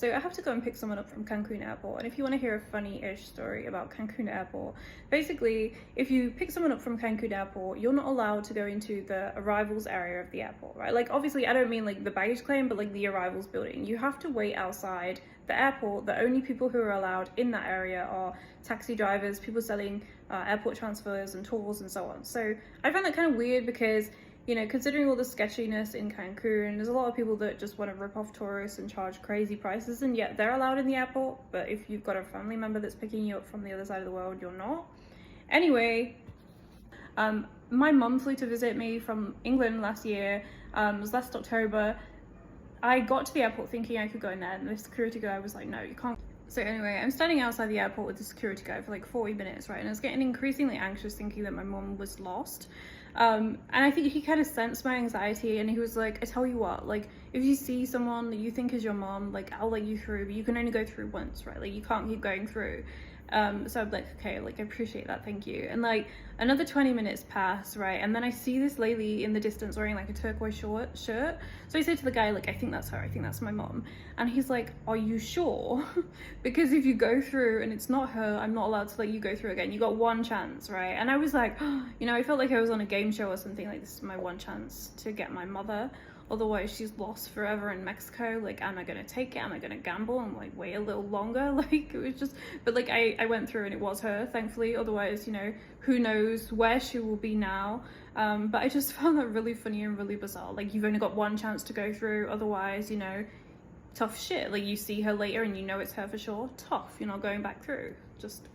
So I have to go and pick someone up from Cancun airport. And if you want to hear a funny-ish story about Cancun airport, basically, if you pick someone up from Cancun airport, you're not allowed to go into the arrivals area of the airport, right? Like, obviously, I don't mean like the baggage claim, but like the arrivals building. You have to wait outside the airport. The only people who are allowed in that area are taxi drivers, people selling airport transfers and tours and so on. So I found that kind of weird because, you know, considering all the sketchiness in Cancun, there's a lot of people that just want to rip off tourists and charge crazy prices, and yet they're allowed in the airport. But if you've got a family member that's picking you up from the other side of the world, you're not. Anyway, my mum flew to visit me from England last year. It was last October. I got to the airport thinking I could go in there, and the security guy was like, no, you can't. So anyway, I'm standing outside the airport with the security guy for like 40 minutes, right? And I was getting increasingly anxious thinking that my mom was lost. And I think he kind of sensed my anxiety, and he was like, I tell you what, like, if you see someone that you think is your mom, like, I'll let you through, but you can only go through once, right? Like, you can't keep going through. So I'm like, okay, like, I appreciate that, thank you. And like another 20 minutes pass, right? And then I see this lady in the distance wearing like a turquoise short shirt. So I say to the guy, like, I think that's her, I think that's my mom. And he's like, are you sure? Because if you go through and it's not her, I'm not allowed to let you go through again. You got one chance, right? And I was like, you know, I felt like I was on a game show or something, like, this is my one chance to get my mother. Otherwise she's lost forever in Mexico. Like, am I gonna take it? Am I gonna gamble and like wait a little longer? Like, it was just, but like I went through and it was her, thankfully. Otherwise, you know, who knows where she will be now. But I just found that really funny and really bizarre. Like, you've only got one chance to go through, otherwise, you know, tough shit. Like, you see her later and you know it's her for sure, tough, you're not going back through. Just